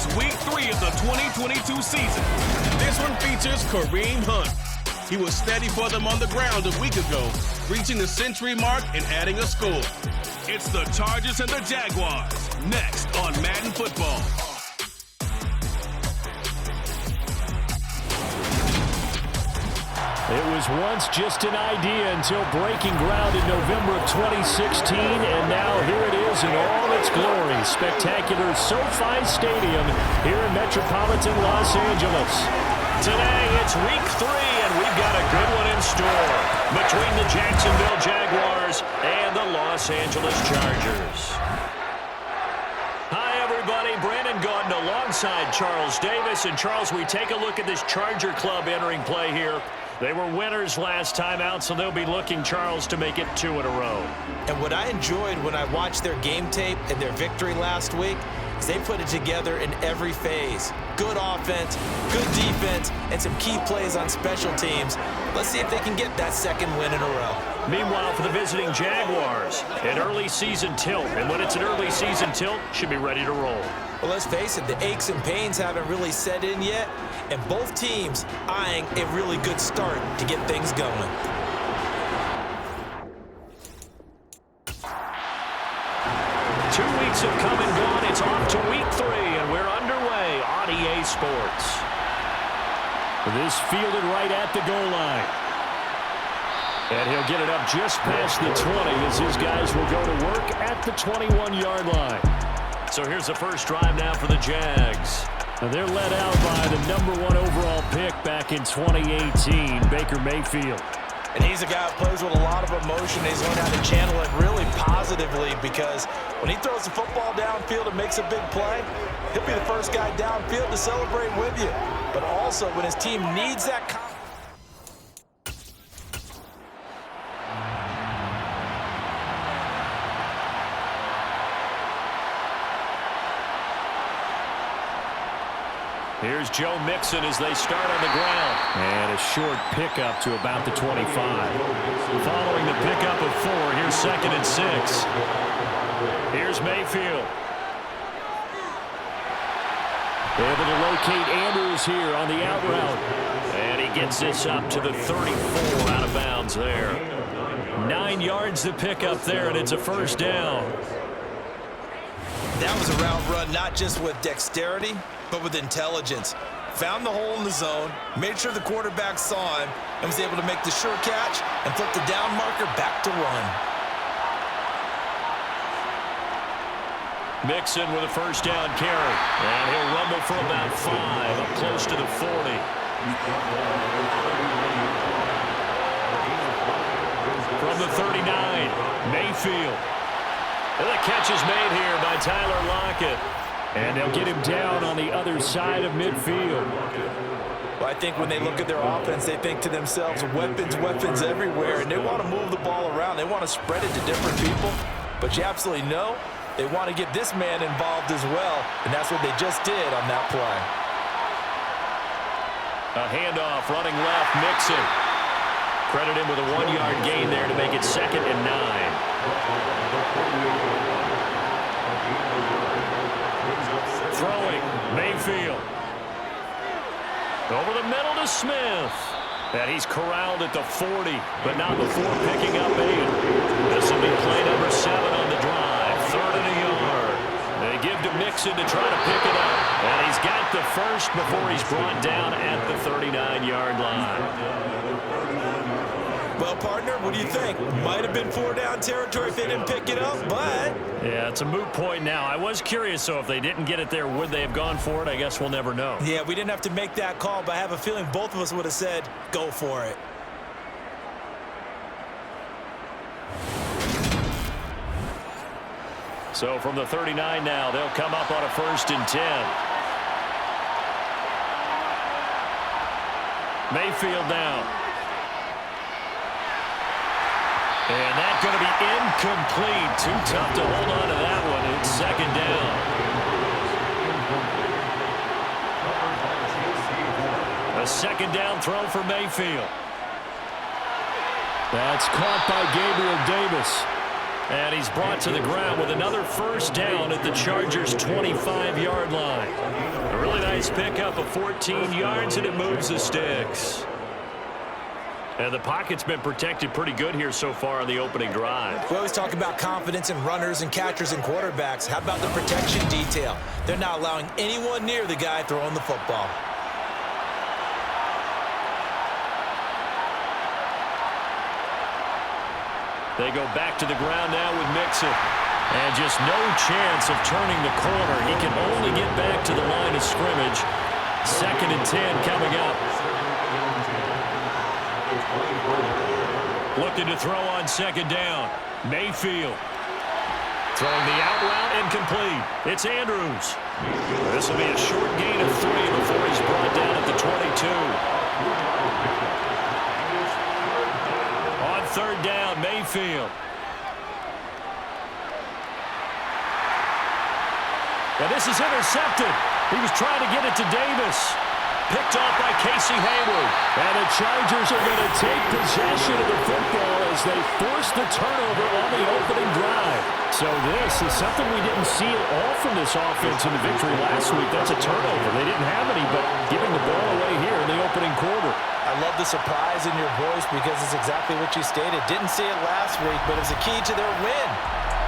It's week 3 of the 2022 season. This one features Kareem Hunt. He was steady for them on the ground a week ago, reaching the century mark and adding a score. It's the Chargers and the Jaguars, next on Madden Football. It was once just an idea until breaking ground in November of 2016, and now here it is in all its glory. Spectacular SoFi Stadium here in metropolitan Los Angeles. Today, it's week 3, and we've got a good one in store between the Jacksonville Jaguars and the Los Angeles Chargers. Hi, everybody. Brandon Gaudin alongside Charles Davis. And, Charles, we take a look at this Charger club entering play here. They were winners last time out, so they'll be looking, Charles, to make it 2 in a row. And what I enjoyed when I watched their game tape and their victory last week is they put it together in every phase. Good offense, good defense, and some key plays on special teams. Let's see if they can get that second win in a row. Meanwhile, for the visiting Jaguars, an early season tilt. And when it's an early season tilt, should be ready to roll. Well, let's face it, the aches and pains haven't really set in yet, and both teams eyeing a really good start to get things going. Two weeks have come and gone. It's off to week 3, and we're underway on EA Sports. This fielded right at the goal line. And he'll get it up just past the 20 as his guys will go to work at the 21-yard line. So here's the first drive now for the Jags. And they're led out by the #1 overall pick back in 2018, Baker Mayfield. And he's a guy who plays with a lot of emotion. He's learned how to channel it really positively because when he throws the football downfield and makes a big play, he'll be the first guy downfield to celebrate with you. But also when his team needs that confidence. Here's Joe Mixon as they start on the ground. And a short pickup to about the 25. Following the pickup of 4, here's 2nd and 6. Here's Mayfield. Able to locate Andrews here on the out route. And he gets this up to the 34 out of bounds there. 9 yards to pick up there, and it's a first down. That was a route run not just with dexterity, but with intelligence. Found the hole in the zone, made sure the quarterback saw him, and was able to make the sure catch and flip the down marker back to run. Mixon with a first down carry. And he'll rumble for about 5, up close to the 40. From the 39, Mayfield. And the catch is made here by Tyler Lockett. And they'll get him down on the other side of midfield. Well, I think when they look at their offense, they think to themselves, weapons, weapons everywhere, and they want to move the ball around. They want to spread it to different people. But you absolutely know they want to get this man involved as well, and that's what they just did on that play. A handoff, running left, Mixon. Credit him with a 1-yard gain there to make it 2nd and 9. Throwing, Mayfield. Over the middle to Smith. And he's corralled at the 40, but not before picking up 8. This will be play number 7 on the drive. 3rd and a yard. They give to Mixon to try to pick it up. And he's got the first before he's brought down at the 39-yard line. Well, partner, what do you think? Might have been 4-down territory if they didn't pick it up, but... Yeah, it's a moot point now. I was curious, so if they didn't get it there, would they have gone for it? I guess we'll never know. Yeah, we didn't have to make that call, but I have a feeling both of us would have said, go for it. So from the 39 now, they'll come up on a 1st and 10. Mayfield now. And that's going to be incomplete. Too tough to hold on to that one. It's 2nd down. A 2nd down throw for Mayfield. That's caught by Gabriel Davis. And he's brought to the ground with another first down at the Chargers' 25-yard line. A really nice pickup of 14 yards, and it moves the sticks. And the pocket's been protected pretty good here so far on the opening drive. We always talk about confidence in runners and catchers and quarterbacks. How about the protection detail? They're not allowing anyone near the guy throwing the football. They go back to the ground now with Mixon. And just no chance of turning the corner. He can only get back to the line of scrimmage. 2nd and 10 coming up. Looking to throw on 2nd down. Mayfield. Throwing the out route incomplete. It's Andrews. This will be a short gain of 3 before he's brought down at the 22. On 3rd down, Mayfield. And this is intercepted. He was trying to get it to Davis. Picked off by Casey Hayward. And the Chargers are going to take possession of the football as they force the turnover on the opening drive. So this is something we didn't see at all from this offense in the victory last week. That's a turnover. They didn't have any, but giving the ball away here in the opening quarter. I love the surprise in your voice because it's exactly what you stated. Didn't see it last week, but it was a key to their win.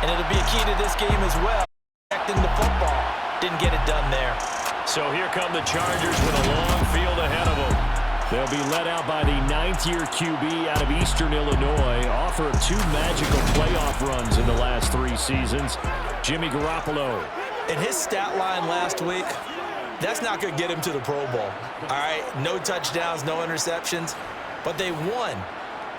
And it'll be a key to this game as well. Protecting the football. Didn't get it done there. So here come the Chargers with a long field ahead of them. They'll be led out by the 9th-year QB out of Eastern Illinois, author of 2 magical playoff runs in the last 3 seasons, Jimmy Garoppolo. In his stat line last week, that's not going to get him to the Pro Bowl. All right, no touchdowns, no interceptions, but they won.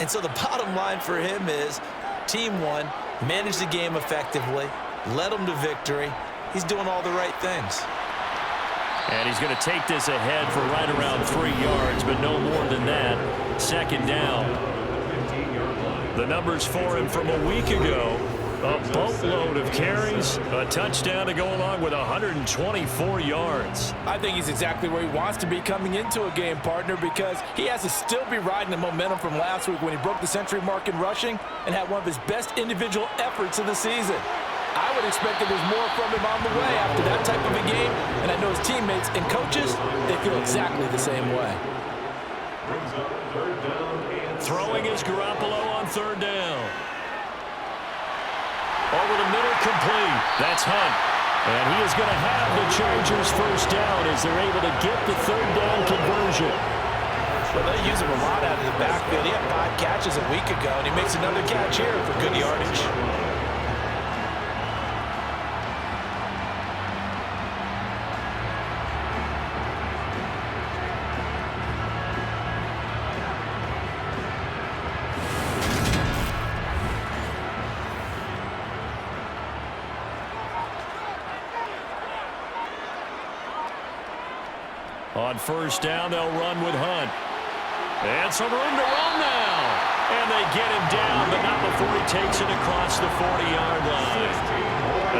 And so the bottom line for him is team won, managed the game effectively, led them to victory. He's doing all the right things. And he's going to take this ahead for right around 3 yards, but no more than that. 2nd down. The numbers for him from a week ago. A boatload of carries, a touchdown to go along with 124 yards. I think he's exactly where he wants to be coming into a game, partner, because he has to still be riding the momentum from last week when he broke the century mark in rushing and had one of his best individual efforts of the season. I would expect that there's more from him on the way after that type of a game, and I know his teammates and coaches, they feel exactly the same way. Throwing is Garoppolo on 3rd down. Over the middle, complete. That's Hunt. And he is going to have the Chargers first down as they're able to get the 3rd down conversion. Well, they use him a lot out of the backfield. He had 5 catches a week ago, and he makes another catch here for good yardage. On 1st down, they'll run with Hunt. And some room to run now. And they get him down, but not before he takes it across the 40-yard line.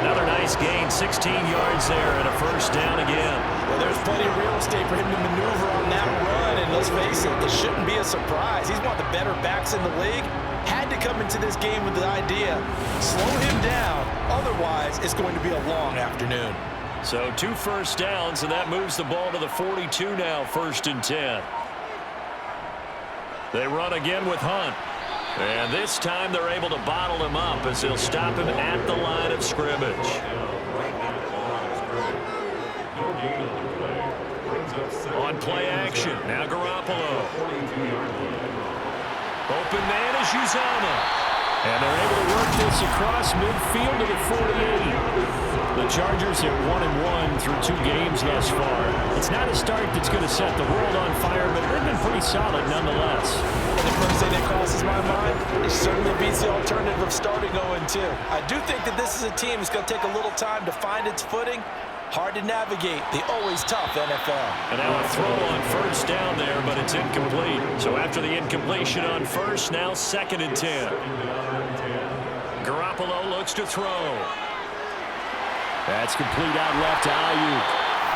Another nice gain, 16 yards there, and a first down again. Well, there's plenty of real estate for him to maneuver on that run, and let's face it, it shouldn't be a surprise. He's one of the better backs in the league. Had to come into this game with the idea, slow him down, otherwise it's going to be a long afternoon. So 2 first downs, and that moves the ball to the 42 now, 1st and 10. They run again with Hunt. And this time they're able to bottle him up as they'll stop him at the line of scrimmage. On play action, now Garoppolo. Open man is Uzomah. And they're able to work this across midfield to the 48. The Chargers are 1-1 through 2 games thus far. It's not a start that's going to set the world on fire, but they've been pretty solid nonetheless. And the first thing that crosses my mind, it certainly beats the alternative of starting 0-2. I do think that this is a team that's going to take a little time to find its footing. Hard to navigate the always tough NFL. And now a throw on 1st down there, but it's incomplete. So after the incompletion on 1st, now 2nd and 10. Garoppolo looks to throw. That's complete out left to Ayuk.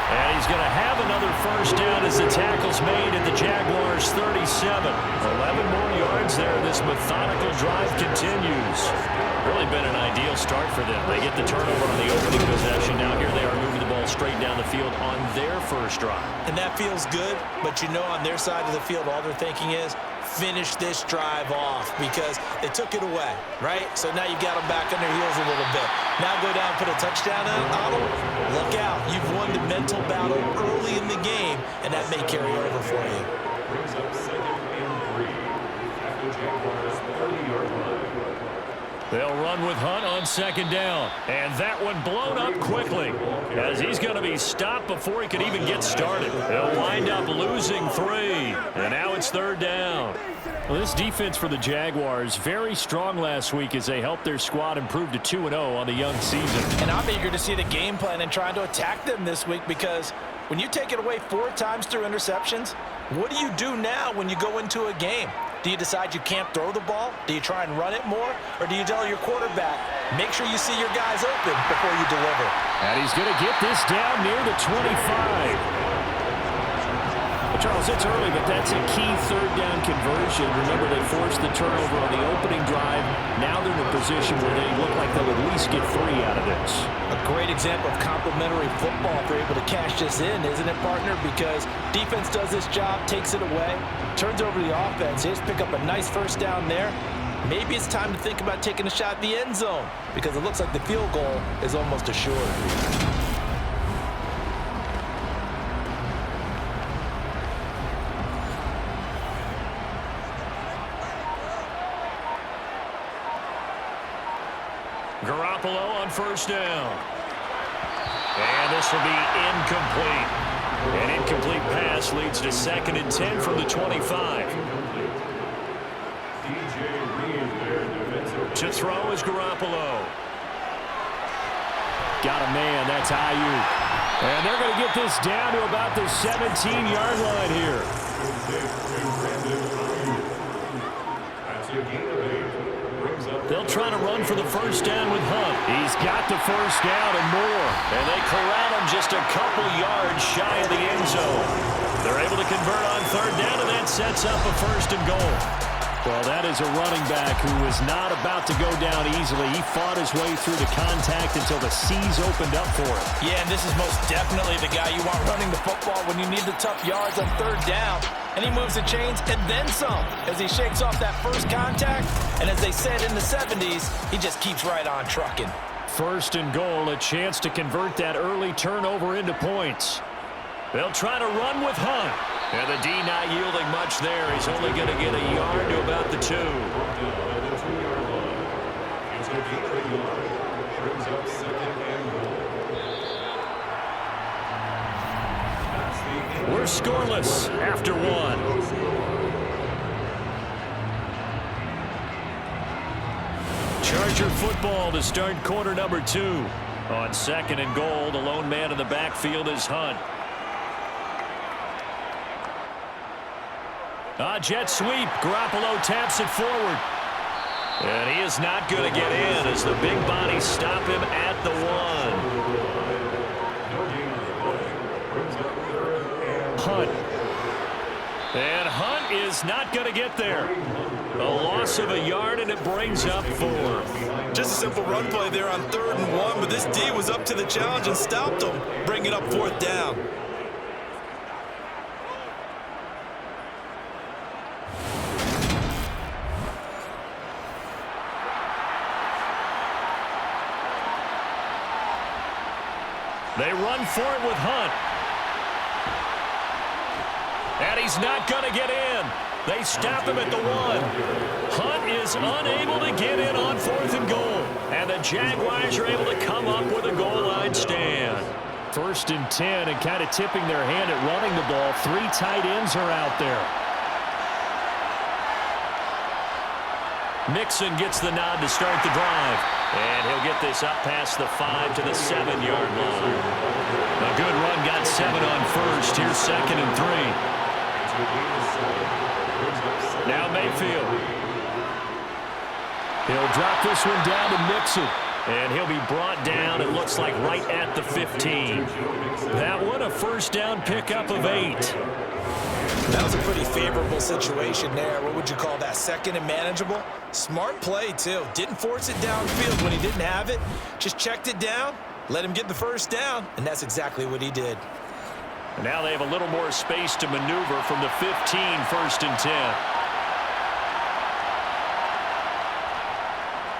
And he's going to have another first down as the tackle's made at the Jaguars' 37. 11 more yards there. This methodical drive continues. Really been a nice start for them. They get the turnover on the opening possession. Now here they are moving the ball straight down the field on their first drive. And that feels good, but you know on their side of the field, all they're thinking is, finish this drive off because they took it away, right? So now you've got them back on their heels a little bit. Now go down, put a touchdown on them. Look out. You've won the mental battle early in the game, and that may carry over for you. Brings up 2nd and 3 at the Jaguars 30-yard line. They'll run with Hunt on 2nd down. And that one blown up quickly as he's going to be stopped before he could even get started. They'll wind up losing 3. And now it's 3rd down. Well, this defense for the Jaguars, very strong last week as they helped their squad improve to 2-0 on the young season. And I'm eager to see the game plan and trying to attack them this week because when you take it away 4 times through interceptions, what do you do now when you go into a game? Do you decide you can't throw the ball? Do you try and run it more? Or do you tell your quarterback, make sure you see your guys open before you deliver? And he's going to get this down near the 25. Charles, it's early, but that's a key 3rd down conversion. Remember, they forced the turnover on the opening drive. Now they're in a position where they look like they'll at least get 3 out of this. A great example of complementary football if they're able to cash this in, isn't it, partner? Because defense does this job, takes it away, turns over the offense. They just pick up a nice 1st down there. Maybe it's time to think about taking a shot at the end zone because it looks like the field goal is almost assured. Garoppolo on 1st down. And this will be incomplete. An incomplete pass leads to 2nd and 10 from the 25. To throw is Garoppolo. Got a man, that's Ayuk. And they're going to get this down to about the 17-yard line here. They'll try to run for the 1st down with Hunt. He's got the 1st down and more. And they corral him just a couple yards shy of the end zone. They're able to convert on 3rd down, and that sets up a 1st and goal. Well, that is a running back who is not about to go down easily. He fought his way through the contact until the seas opened up for him. Yeah, and this is most definitely the guy you want running the football when you need the tough yards on 3rd down. And he moves the chains and then some as he shakes off that first contact. And as they said in the 70s, he just keeps right on trucking. 1st and goal, a chance to convert that early turnover into points. They'll try to run with Hunt. And the D not yielding much there. He's only going to get a yard to about the 2. We're scoreless after 1. Charger football to start quarter number 2. On 2nd and goal, the lone man in the backfield is Hunt. Jet sweep. Garoppolo taps it forward. And he is not going to get in as the big bodies stop him at the 1. Hunt. And Hunt is not going to get there. A loss of a yard, and it brings up 4. Just a simple run play there on 3rd and 1, but this D was up to the challenge and stopped him, bringing up 4th down. They run for it with Hunt. And he's not going to get in. They stop him at the 1. Hunt is unable to get in on 4th and goal. And the Jaguars are able to come up with a goal line stand. 1st and 10, and kind of tipping their hand at running the ball. 3 tight ends are out there. Mixon gets the nod to start the drive. And he'll get this up past the 5 to the 7-yard line. A good run, got 7 on 1st. Here's 2nd and 3. Now Mayfield. He'll drop this one down to Mixon. And he'll be brought down, it looks like, right at the 15. That one a 1st down pickup of 8. That was a pretty favorable situation there. What would you call that? Second and manageable? Smart play, too. Didn't force it downfield when he didn't have it. Just checked it down, let him get the first down, and that's exactly what he did. And now they have a little more space to maneuver from the 15, 1st and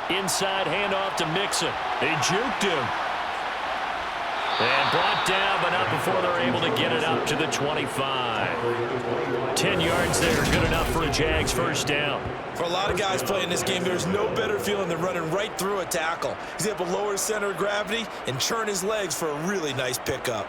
10. Inside handoff to Mixon. They juked him. And brought down, but not before they're able to get it up to the 25. 10 yards there, good enough for a Jags first down. For a lot of guys playing this game, there's no better feeling than running right through a tackle. He's able to lower his center of gravity and churn his legs for a really nice pickup.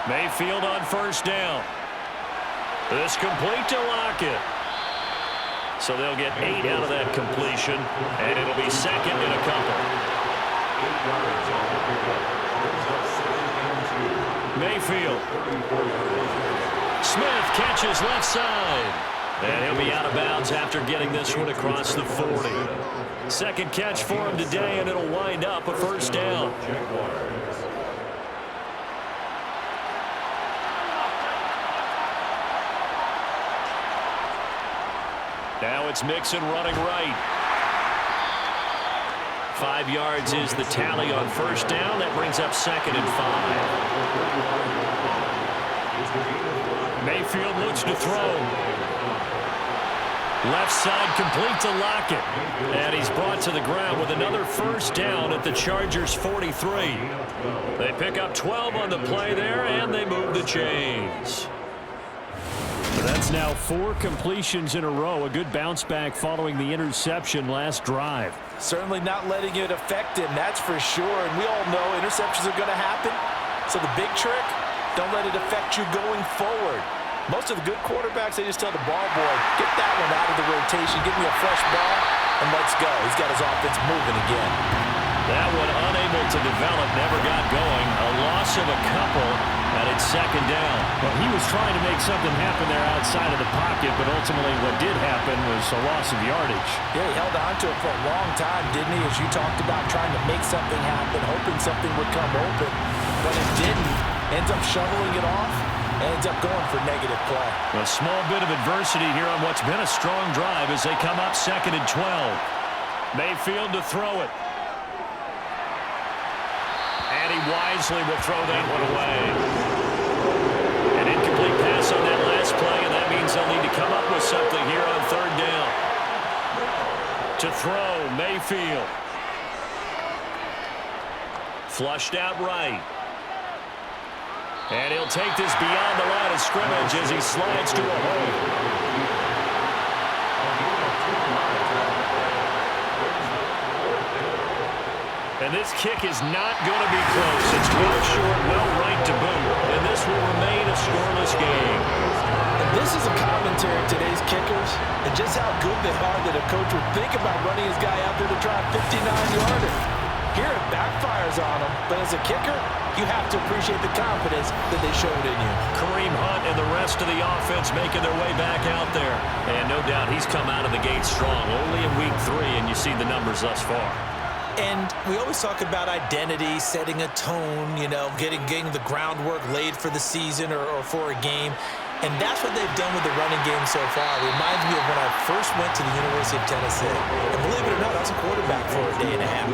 Mayfield on first down. This complete to Lockett. So they'll get 8 out of that completion, and it'll be second and a couple. Mayfield. Smith catches left side. And he'll be out of bounds after getting this one across the 40. Second catch for him today, and it'll wind up a first down. Now it's Mixon running right. 5 yards is the tally on first down. That brings up second and 5. Mayfield looks to throw. Left side complete to Lockett. And he's brought to the ground with another first down at the Chargers' 43. They pick up 12 on the play there, and they move the chains. That's now 4 completions in a row. A good bounce back following the interception last drive. Certainly not letting it affect him, that's for sure. And we all know interceptions are going to happen. So the big trick, don't let it affect you going forward. Most of the good quarterbacks, they just tell the ball boy, get that one out of the rotation, give me a fresh ball, and let's go. He's got his offense moving again. That one unable to develop, never got going. A loss of a couple, and it's second down. Well, he was trying to make something happen there outside of the pocket, but ultimately what did happen was a loss of yardage. Yeah, he held on to it for a long time, didn't he? As you talked about, trying to make something happen, hoping something would come open. But it didn't. Ends up shoveling it off, and ends up going for negative play. A small bit of adversity here on what's been a strong drive as they come up second and 12. Mayfield to throw it. And he wisely will throw that one away. An incomplete pass on that last play, and that means they'll need to come up with something here on third down. To throw, Mayfield. Flushed out right. And he'll take this beyond the line of scrimmage as he slides to a hole. And this kick is not going to be close. It's well short, well right to boot. And this will remain a scoreless game. And this is a commentary of today's kickers and just how good they are that a coach would think about running his guy out there to try a 59-yarder. Here it backfires on him, but as a kicker, you have to appreciate the confidence that they showed in you. Kareem Hunt and the rest of the offense making their way back out there. And no doubt he's come out of the gate strong. Only in week 3, and you see the numbers thus far. And we always talk about identity, setting a tone, you know, getting the groundwork laid for the season or for a game. And that's what they've done with the running game so far. It reminds me of when I first went to the University of Tennessee. And believe it or not, I was a quarterback for a day and a half.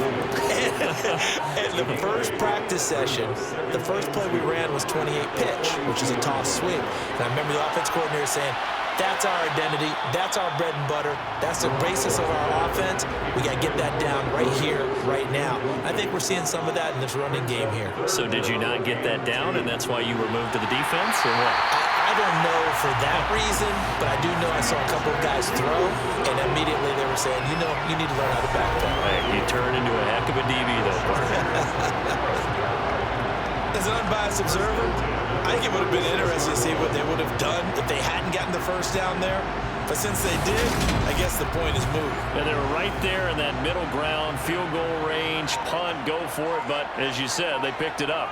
And the first practice session, the first play we ran was 28 pitch, which is a toss sweep. And I remember the offense coordinator saying, that's our identity. That's our bread and butter. That's the basis of our offense. We got to get that down right here, right now. I think we're seeing some of that in this running game here. So did you not get that down, and that's why you were moved to the defense, or what? I don't know for that reason, but I do know I saw a couple of guys throw, and immediately they were saying, you know, you need to learn how to backpedal. Hey, you turn into a heck of a DB, though, partner. As an unbiased observer, I think it would have been interesting to see what they would have done if they hadn't gotten the first down there. But since they did, I guess the point is moved. Yeah, they were right there in that middle ground, field goal range, punt, go for it. But as you said, they picked it up.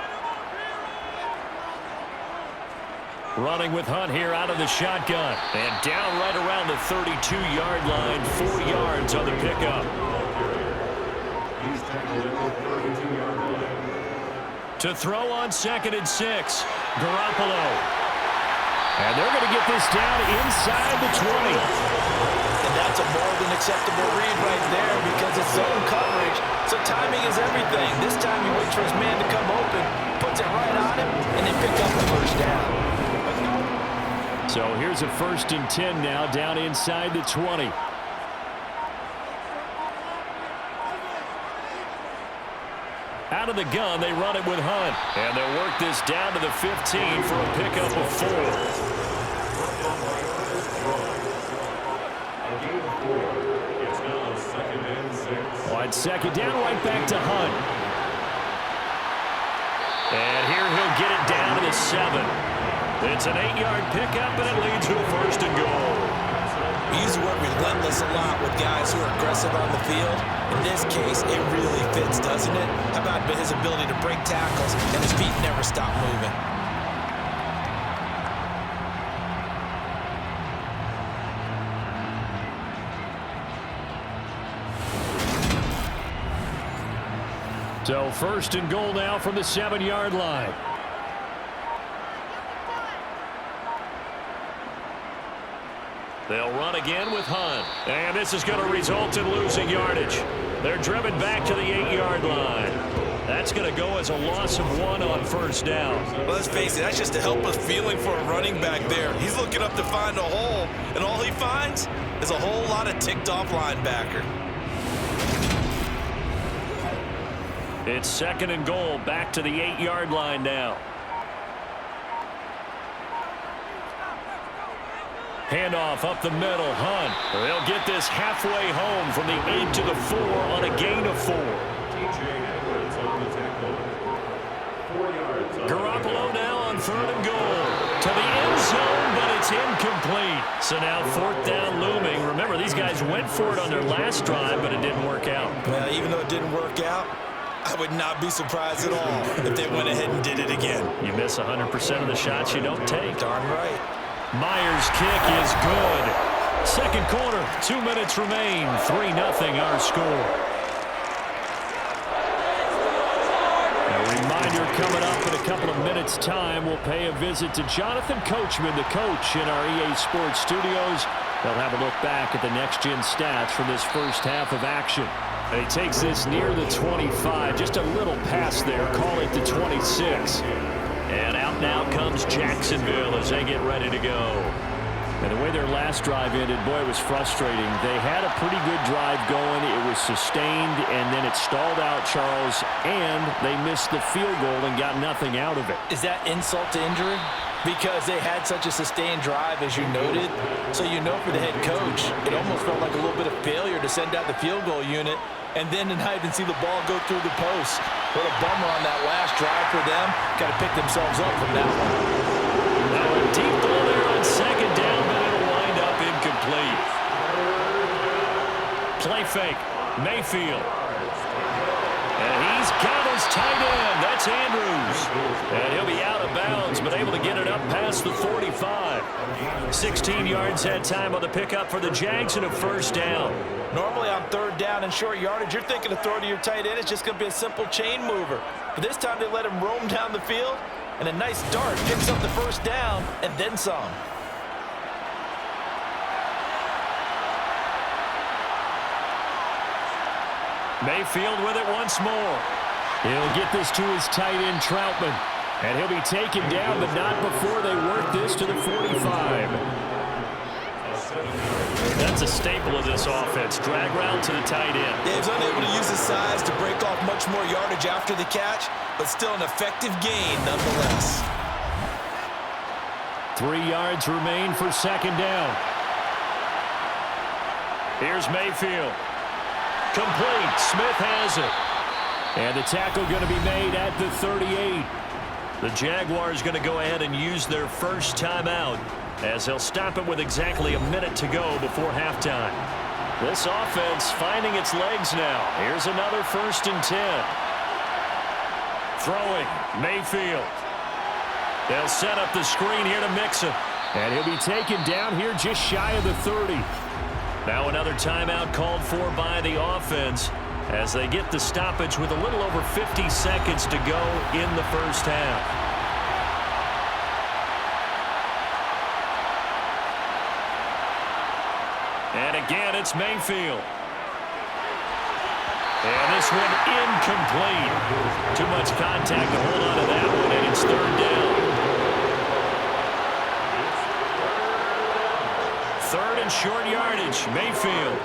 Running with Hunt here out of the shotgun. And down right around the 32-yard line, 4 yards on the pickup. He's tackled at the 32-yard line. To throw on 2nd and 6, Garoppolo. And they're going to get this down inside the 20. And that's a more than acceptable read right there because it's zone coverage. So timing is everything. This time he waits for his man to come open, puts it right on him, and they pick up the first down. So here's a 1st and 10 now, down inside the 20. Out of the gun, they run it with Hunt. And they'll work this down to the 15 for a pickup of 4. It's now 2nd and 6. On 2nd down, right back to Hunt. And here he'll get it down to the 7. It's an 8-yard pickup, and it leads to a 1st and goal. We use the word relentless a lot with guys who are aggressive on the field. In this case, it really fits, doesn't it? How about his ability to break tackles and his feet never stop moving? So 1st and goal now from the 7-yard line. They'll run again with Hunt. And this is going to result in losing yardage. They're driven back to the 8-yard line. That's going to go as a loss of 1 on 1st down. Well, let's face it, that's just a helpless feeling for a running back there. He's looking up to find a hole, and all he finds is a whole lot of ticked-off linebacker. It's 2nd and goal, back to the 8-yard line now. Handoff up the middle, Hunt. They'll get this halfway home from the 8 to the 4 on a gain of 4. Edwards on the tackle. 4 yards. Garoppolo now on 3rd and goal. To the end zone, but it's incomplete. So now 4th down looming. Remember, these guys went for it on their last drive, but it didn't work out. Well, even though it didn't work out, I would not be surprised at all if they went ahead and did it again. You miss 100% of the shots you don't take. Darn right. Myers' kick is good. 2nd quarter, 2 minutes remain. 3-0 our score. A reminder coming up in a couple of minutes' time. We'll pay a visit to Jonathan Coachman, the coach in our EA Sports studios. They'll have a look back at the next-gen stats from this first half of action. And he takes this near the 25, just a little past there. Call it the 26. And out now comes Jacksonville as they get ready to go. And the way their last drive ended, boy, it was frustrating. They had a pretty good drive going. It was sustained, and then it stalled out, Charles, and they missed the field goal and got nothing out of it. Is that insult to injury? Because they had such a sustained drive, as you noted. So you know for the head coach, it almost felt like a little bit of failure to send out the field goal unit and then not even see the ball go through the post. What a bummer on that last drive for them. Got to pick themselves up from that one. Now a deep ball there on 2nd down, but it'll wind up incomplete. Play fake. Mayfield. And he's got his tight end. That's Andrews. And he'll be out of bounds, but able to get it up past the 45. 16 yards that time on the pickup for the Jags and a 1st down. Normally on 3rd down and short yardage, you're thinking of throwing to your tight end. It's just going to be a simple chain mover. But this time they let him roam down the field, and a nice dart picks up the 1st down and then some. Mayfield with it once more. He'll get this to his tight end, Troutman. And he'll be taken down, but not before they work this to the 45. That's a staple of this offense. Drag route to the tight end. Yeah, he's unable to use his size to break off much more yardage after the catch, but still an effective gain nonetheless. 3 yards remain for 2nd down. Here's Mayfield. Complete. Smith has it. And the tackle going to be made at the 38. The Jaguars going to go ahead and use their first timeout as they'll stop it with exactly a minute to go before halftime. This offense finding its legs now. Here's another 1st and 10. Throwing. Mayfield. They'll set up the screen here to Mixon. And he'll be taken down here just shy of the 30. Now another timeout called for by the offense as they get the stoppage with a little over 50 seconds to go in the first half. And again, it's Mayfield. And this one incomplete. Too much contact to hold on to that one, and it's third down. Third and short yardage, Mayfield.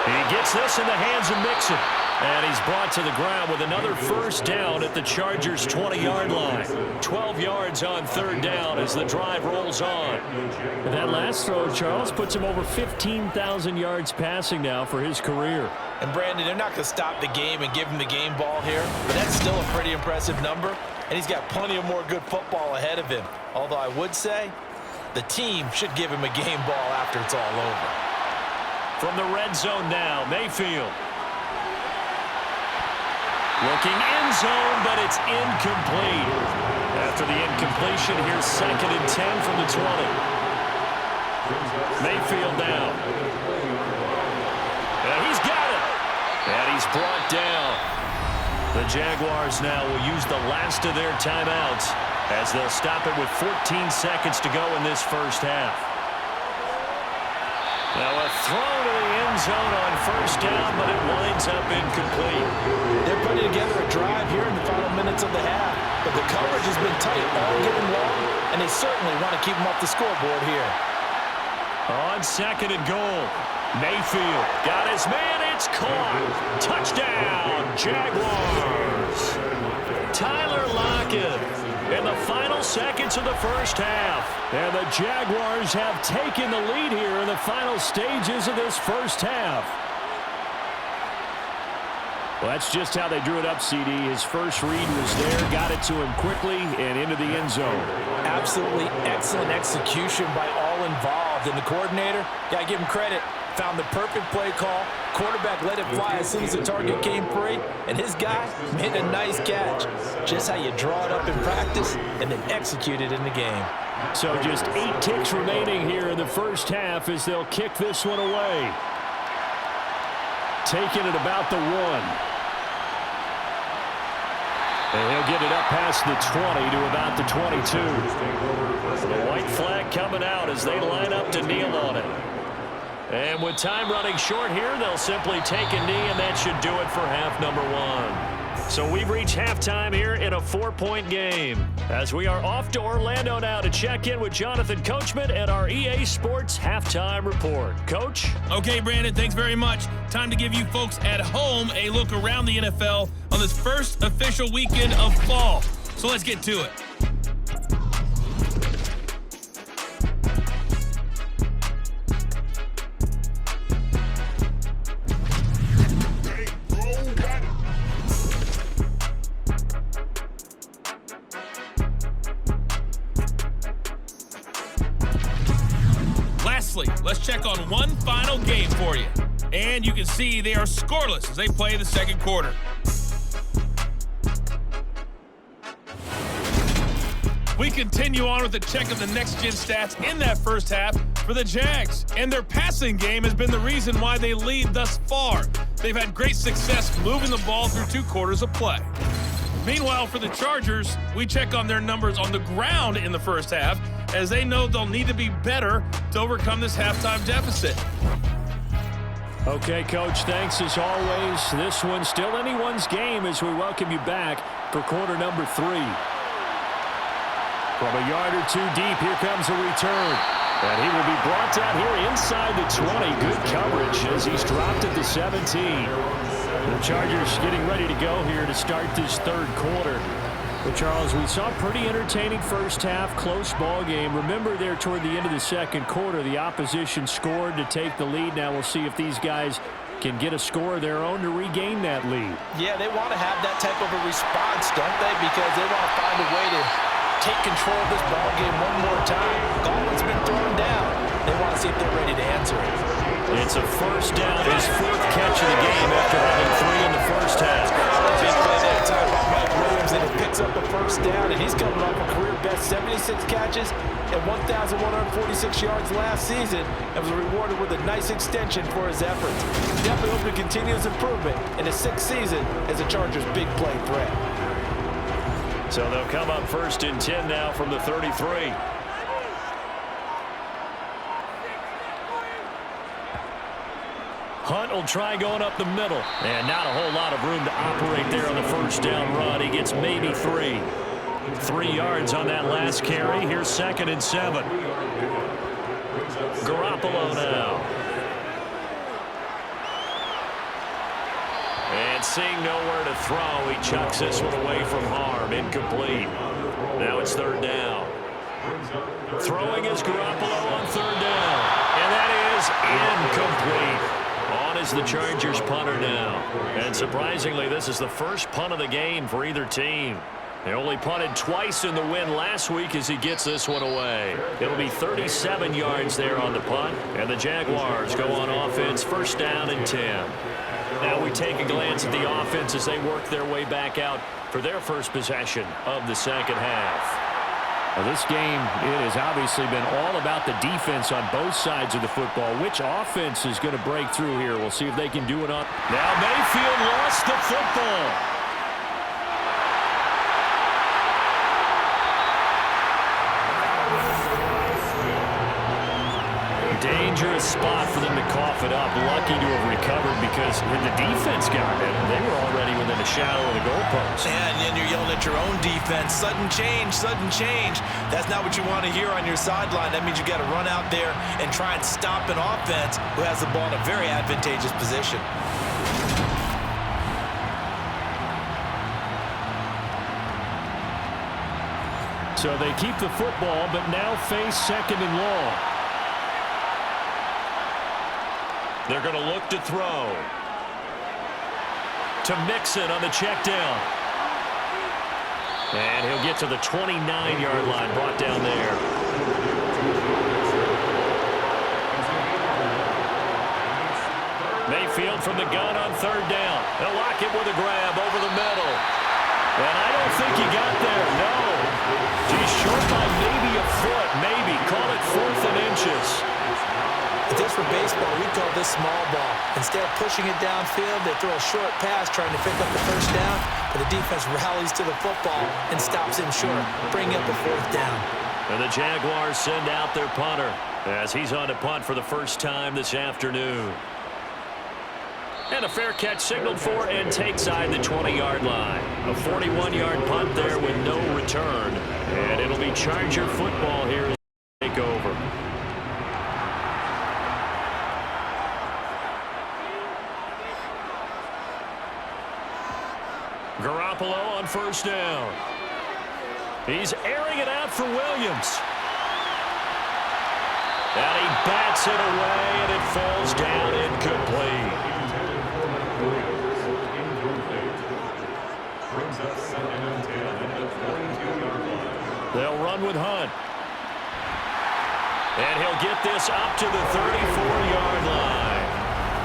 He gets this in the hands of Mixon. And he's brought to the ground with another first down at the Chargers' 20-yard line. 12 yards on third down as the drive rolls on. And that last throw, Charles, puts him over 15,000 yards passing now for his career. And Brandon, they're not going to stop the game and give him the game ball here, but that's still a pretty impressive number, and he's got plenty of more good football ahead of him. Although I would say the team should give him a game ball after it's all over. From the red zone now, Mayfield. Looking end zone, but it's incomplete. After the incompletion, here's 2nd and 10 from the 20. Mayfield now. And he's got it. And he's brought down. The Jaguars now will use the last of their timeouts as they'll stop it with 14 seconds to go in this first half. Now a throw to the end zone on first down, but it winds up incomplete. They're putting together a drive here in the final minutes of the half, but the coverage has been tight all game long, and they certainly want to keep them off the scoreboard here. On 2nd and goal, Mayfield got his man. It's caught. Touchdown, Jaguars. Tyler Lockett in the final seconds of the first half. And the Jaguars have taken the lead here in the final stages of this first half. Well, that's just how they drew it up, CD. His first read was there, got it to him quickly, and into the end zone. Absolutely excellent execution by all involved. And the coordinator, got to give him credit, found the perfect play call. Quarterback let it fly as soon as the target came free, and his guy made a nice catch. Just how you draw it up in practice and then execute it in the game. So just 8 ticks remaining here in the first half as they'll kick this one away. Taking it about the 1. And he'll get it up past the 20 to about the 22. The white flag coming out as they line up to kneel on it. And with time running short here, they'll simply take a knee, and that should do it for half number 1. So we've reached halftime here in a 4-point game as we are off to Orlando now to check in with Jonathan Coachman at our EA Sports Halftime Report. Coach? Okay, Brandon, thanks very much. Time to give you folks at home a look around the NFL on this first official weekend of fall. So let's get to it. Let's check on one final game for you. And you can see they are scoreless as they play the second quarter. We continue on with a check of the next-gen stats in that first half for the Jags. And their passing game has been the reason why they lead thus far. They've had great success moving the ball through 2 quarters of play. Meanwhile, for the Chargers, we check on their numbers on the ground in the first half, as they know they'll need to be better to overcome this halftime deficit. Okay, Coach, thanks as always. This one's still anyone's game as we welcome you back for quarter number 3. From a yard or 2 deep, here comes a return. And he will be brought down here inside the 20. Good coverage as he's dropped at the 17. The Chargers getting ready to go here to start this third quarter. Well, Charles, we saw a pretty entertaining first half, close ball game. Remember there toward the end of the second quarter, the opposition scored to take the lead. Now we'll see if these guys can get a score of their own to regain that lead. Yeah, they want to have that type of a response, don't they? Because they want to find a way to take control of this ball game one more time. Gauntlet's been thrown down. They want to see if they're ready to answer it. It's a first down, his 4th catch of the game after having 3 in the first half. Big play that time by Mike Williams. moves and it picks up a first down, and he's coming off a career-best 76 catches and 1,146 yards last season and was rewarded with a nice extension for his efforts. Definitely hope to continue his improvement in his 6th season as a Chargers big play threat. So they'll come up 1st and 10 now from the 33. Hunt will try going up the middle. And not a whole lot of room to operate there on the first down run. He gets maybe 3. 3 yards on that last carry. Here's 2nd and 7. Garoppolo now. And seeing nowhere to throw, he chucks this one away from harm. Incomplete. Now it's 3rd down. Throwing is Garoppolo on 3rd down. And that is incomplete. On is the Chargers punter now. And surprisingly, this is the first punt of the game for either team. They only punted twice in the win last week as he gets this one away. It'll be 37 yards there on the punt. And the Jaguars go on offense, 1st down and 10. Now we take a glance at the offense as they work their way back out for their first possession of the 2nd half. Well, this game, it has obviously been all about the defense on both sides of the football. Which offense is going to break through here? We'll see if they can do it up. Now Mayfield lost the football. Dangerous spot for them to cough it up. Lucky to have recovered because when the defense got it, they were already within a shadow of the goalpost. And then you're yelling at your own defense. Sudden change, sudden change. That's not what you want to hear on your sideline. That means you got to run out there and try and stop an offense who has the ball in a very advantageous position. So they keep the football, but now face 2nd and long. They're going to look to throw. To Mixon on the check down. And he'll get to the 29-yard line, brought down there. Mayfield from the gun on 3rd down. They'll lock it with a grab over the middle. And I don't think he got there, no. He's short by maybe a foot, maybe. Call it 4th and inches. Just for baseball, we call this small ball. Instead of pushing it downfield, they throw a short pass trying to pick up the 1st down, but the defense rallies to the football and stops him short, bringing up a 4th down. And the Jaguars send out their punter as he's on to punt for the first time this afternoon. And a fair catch signaled for and takes side the 20-yard line. A 41-yard punt there with no return. And it'll be Charger football here as they take over. Garoppolo on 1st down. He's airing it out for Williams. And he bats it away, and it falls down incomplete. They'll run with Hunt. And he'll get this up to the 34-yard line.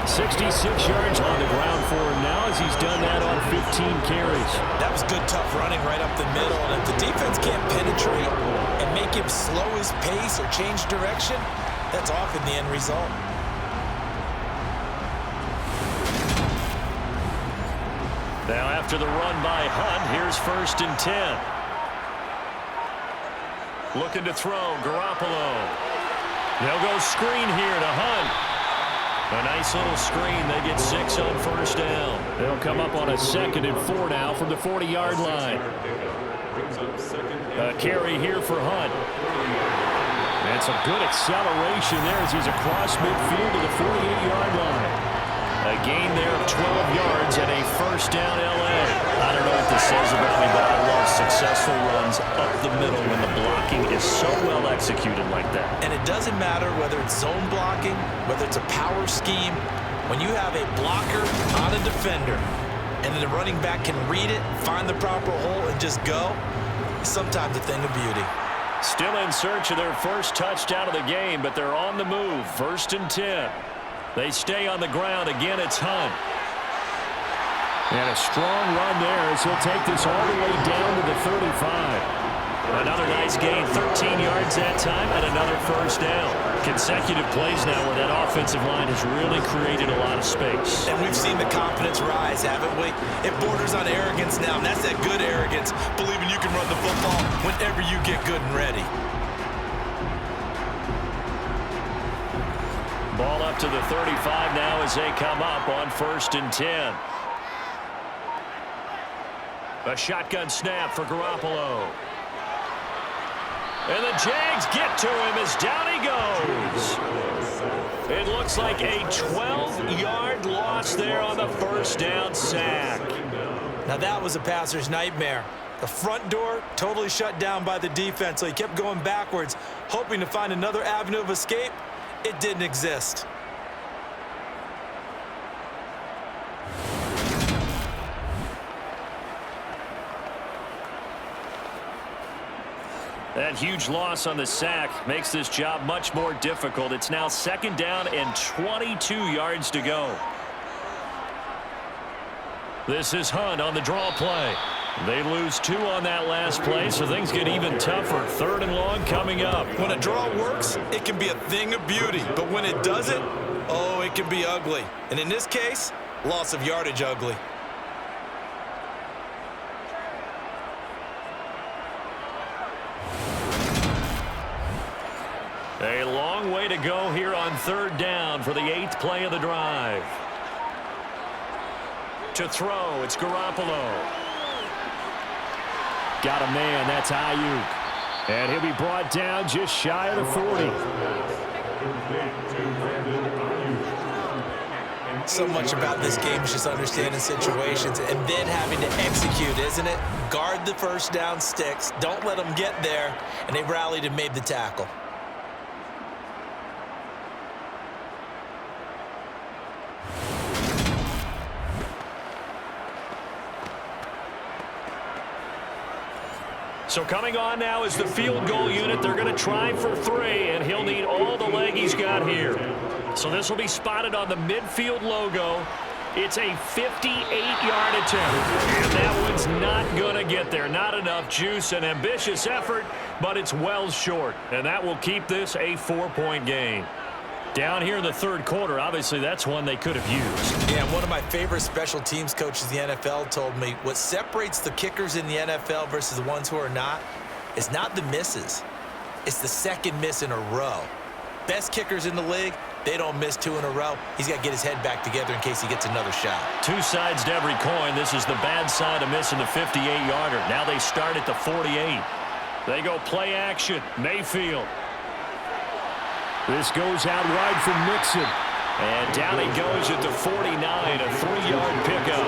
66 yards on the ground for him now as he's done that on 15 carries. That was good, tough running right up the middle. And if the defense can't penetrate and make him slow his pace or change direction, that's often the end result. Now after the run by Hunt, here's 1st and 10. Looking to throw, Garoppolo. They'll go screen here to Hunt. A nice little screen. They get 6 on 1st down. They'll come up on a 2nd and 4 now from the 40-yard line. A carry here for Hunt. And some good acceleration there as he's across midfield to the 48-yard line. A gain there of 12 yards and a 1st down L.A. I don't know what this says about me, but I love successful runs up the middle when the blocking is so well executed like that. And it doesn't matter whether it's zone blocking, whether it's a power scheme. When you have a blocker on a defender and then the running back can read it, find the proper hole, and just go, it's sometimes a thing of beauty. Still in search of their first touchdown of the game, but they're on the move. 1st and 10. They stay on the ground. Again, it's Hunt. And a strong run there as he'll take this all the way down to the 35. Another nice gain, 13 yards that time, and another first down. Consecutive plays now where that offensive line has really created a lot of space. And we've seen the confidence rise, haven't we? It borders on arrogance now, and that's that good arrogance, believing you can run the football whenever you get good and ready. Ball up to the 35 now as they come up on 1st and 10. A shotgun snap for Garoppolo. And the Jags get to him as down he goes. It looks like a 12-yard loss there on the first down sack. Now that was a passer's nightmare. The front door totally shut down by the defense, so he kept going backwards, hoping to find another avenue of escape. It didn't exist. That huge loss on the sack makes this job much more difficult. It's now 2nd down and 22 yards to go. This is Hunt on the draw play. They lose 2 on that last play, so things get even tougher. 3rd and long coming up. When a draw works, it can be a thing of beauty. But when it doesn't, oh, it can be ugly. And in this case, loss of yardage ugly. A long way to go here on 3rd down for the 8th play of the drive. To throw, it's Garoppolo. Got a man, that's Ayuk. And he'll be brought down just shy of the 40. So much about this game is just understanding situations and then having to execute, isn't it? Guard the first down sticks. Don't let them get there. And they rallied and made the tackle. So coming on now is the field goal unit. They're going to try for 3, and he'll need all the leg he's got here. So this will be spotted on the midfield logo. It's a 58-yard attempt, and that one's not going to get there. Not enough juice, an ambitious effort, but it's well short, and that will keep this a 4-point game. Down here in the 3rd quarter, obviously that's one they could have used. Yeah, one of my favorite special teams coaches in the NFL told me what separates the kickers in the NFL versus the ones who are not is not the misses. It's the second miss in a row. Best kickers in the league, they don't miss 2 in a row. He's got to get his head back together in case he gets another shot. 2 sides to every coin. This is the bad side of missing the 58-yarder. Now they start at the 48. They go play action. Mayfield. This goes out wide from Mixon. And down he goes at the 49, a 3-yard pickup.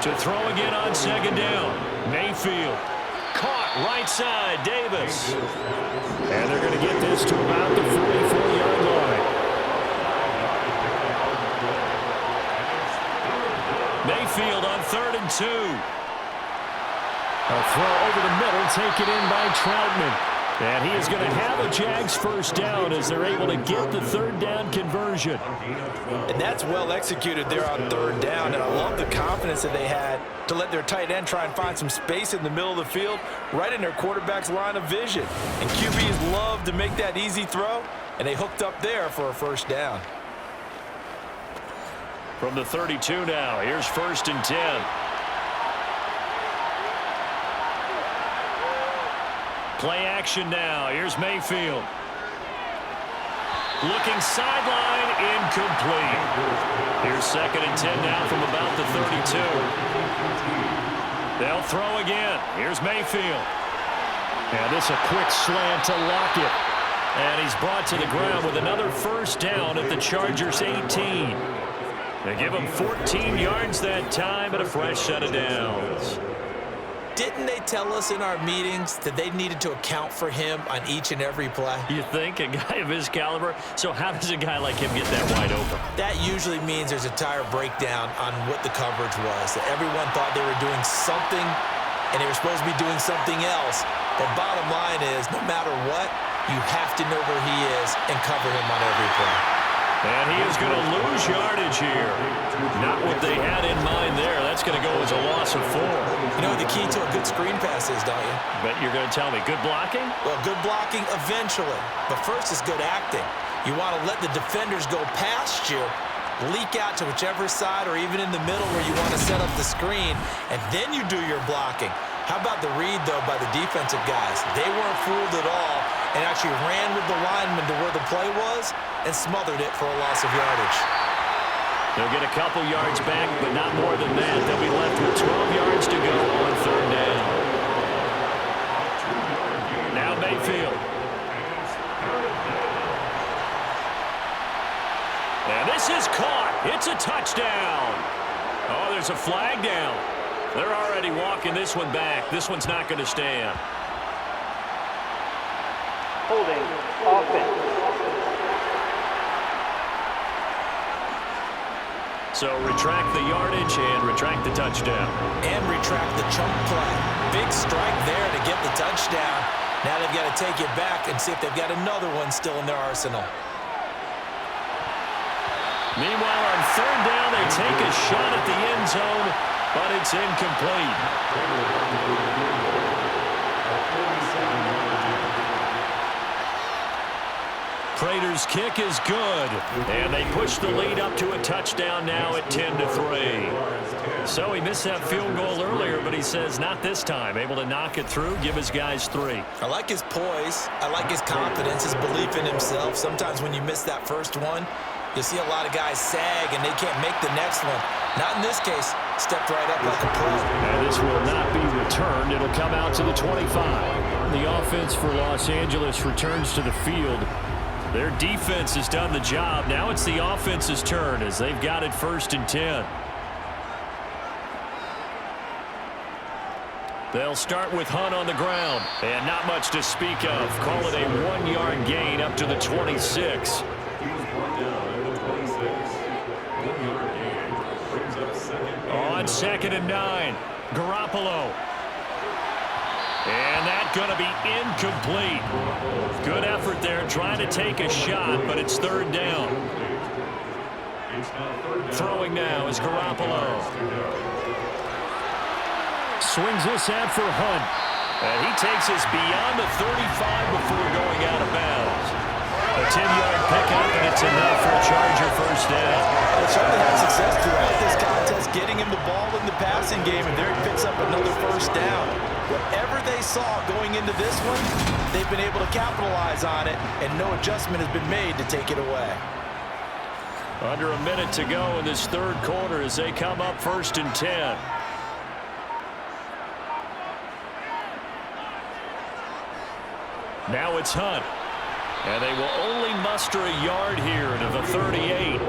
To throw again on 2nd down. Mayfield. Caught right side, Davis. And they're going to get this to about the 44-yard line. Mayfield on 3rd and 2. A throw over the middle, taken in by Troutman. And he is going to have a Jags first down as they're able to get the 3rd down conversion. And that's well executed there on 3rd down. And I love the confidence that they had to let their tight end try and find some space in the middle of the field, right in their quarterback's line of vision. And QBs love to make that easy throw, and they hooked up there for a first down. From the 32 now, here's 1st and 10. Play action now. Here's Mayfield. Looking sideline, incomplete. Here's 2nd and 10 now from about the 32. They'll throw again. Here's Mayfield. And this a quick slant to Lockett. And he's brought to the ground with another first down at the Chargers' 18. They give him 14 yards that time and a fresh set of downs. Didn't they tell us in our meetings that they needed to account for him on each and every play? You think? A guy of his caliber? So how does a guy like him get that wide open? That usually means there's a tire breakdown on what the coverage was. That everyone thought they were doing something, and they were supposed to be doing something else. But bottom line is, no matter what, you have to know where he is and cover him on every play. And he is going to lose yardage here. Not what they had in mind there. That's going to go as a loss of 4. You know what the key to a good screen pass is, don't you? Bet you're going to tell me. Good blocking? Well, good blocking eventually. But first is good acting. You want to let the defenders go past you, leak out to whichever side or even in the middle where you want to set up the screen, and then you do your blocking. How about the read, though, by the defensive guys? They weren't fooled at all and actually ran with the lineman to where the play was and smothered it for a loss of yardage. They'll get a couple yards back, but not more than that. They'll be left with 12 yards to go on 3rd down. Now Mayfield. And this is caught. It's a touchdown. Oh, there's a flag down. They're already walking this one back. This one's not going to stand. Holding offense. So retract the yardage and retract the touchdown. And retract the chunk play. Big strike there to get the touchdown. Now they've got to take it back and see if they've got another one still in their arsenal. Meanwhile, on 3rd down, they take a shot at the end zone, but it's incomplete. Prater's kick is good, and they push the lead up to a touchdown now at 10-3. So he missed that field goal earlier, but he says not this time. Able to knock it through, give his guys 3. I like his poise. I like his confidence, his belief in himself. Sometimes when you miss that first one, you see a lot of guys sag and they can't make the next one. Not in this case. Stepped right up like a pro. And this will not be returned. It'll come out to the 25. The offense for Los Angeles returns to the field. Their defense has done the job. Now it's the offense's turn as they've got it 1st and 10. They'll start with Hunt on the ground. And not much to speak of. Call it a 1-yard gain up to the 26. On 2nd and 9, Garoppolo. And that's going to be incomplete. Good effort there trying to take a shot, but it's 3rd down. Throwing now is Garoppolo. Swings this out for Hunt. And he takes us beyond the 35 before going out of bounds. A 10-yard pickup, and it's enough for a Charger 1st down. They certainly had success throughout this contest, getting him the ball in the passing game, and there he picks up another 1st down. Whatever they saw going into this one, they've been able to capitalize on it, and no adjustment has been made to take it away. Under a minute to go in this 3rd quarter as they come up 1st and 10. Now it's Hunt. And they will only muster a yard here to the 38.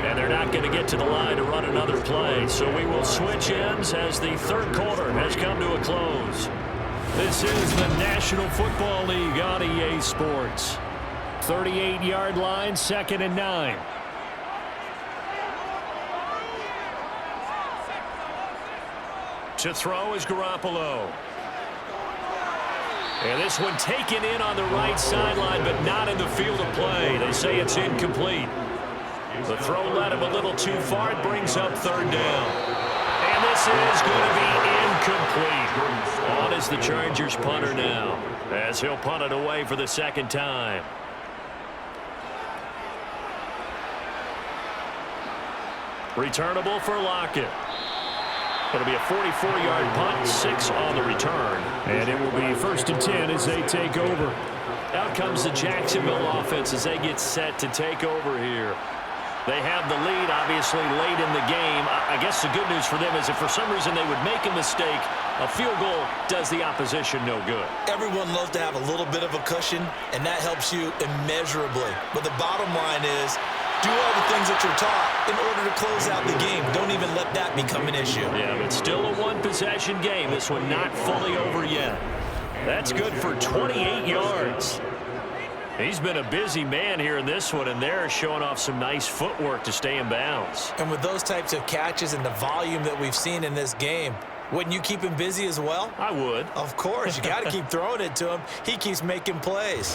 And they're not going to get to the line to run another play. So we will switch ends as the 3rd quarter has come to a close. This is the National Football League on EA Sports. 38-yard line, 2nd and 9. To throw is Garoppolo. And this one taken in on the right sideline, but not in the field of play. They say it's incomplete. The throw led him a little too far. It brings up 3rd down. And this is going to be incomplete. On is the Chargers punter now, as he'll punt it away for the 2nd time. Returnable for Lockett. It'll be a 44-yard punt, 6 on the return. And it will be 1st and 10 as they take over. Out comes the Jacksonville offense as they get set to take over here. They have the lead, obviously, late in the game. I guess the good news for them is if for some reason they would make a mistake, a field goal does the opposition no good. Everyone loves to have a little bit of a cushion, and that helps you immeasurably. But the bottom line is, do all the things that you're taught in order to close out the game. Don't even let that become an issue. Yeah, but still a one-possession game. This one not fully over yet. That's good for 28 yards. He's been a busy man here in this one, and they're showing off some nice footwork to stay in bounds. And with those types of catches and the volume that we've seen in this game, wouldn't you keep him busy as well? I would. Of course. You got to keep throwing it to him. He keeps making plays.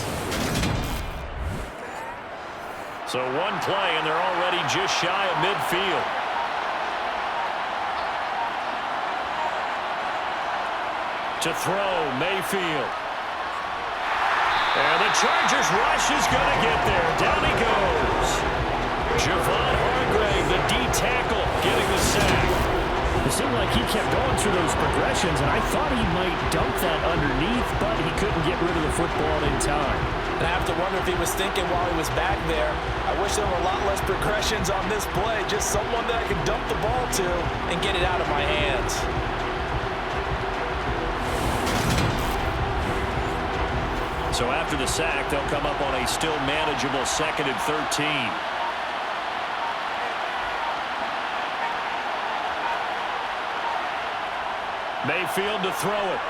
So one play, and they're already just shy of midfield. To throw, Mayfield. And the Chargers rush is going to get there. Down he goes. Javon Hargrave, the D-tackle, getting the sack. It seemed like he kept going through those progressions, and I thought he might dump that underneath, but he couldn't get rid of the football in time. And I have to wonder if he was thinking while he was back there, I wish there were a lot less progressions on this play, just someone that I could dump the ball to and get it out of my hands. So after the sack, they'll come up on a still manageable 2nd and 13. Mayfield to throw it.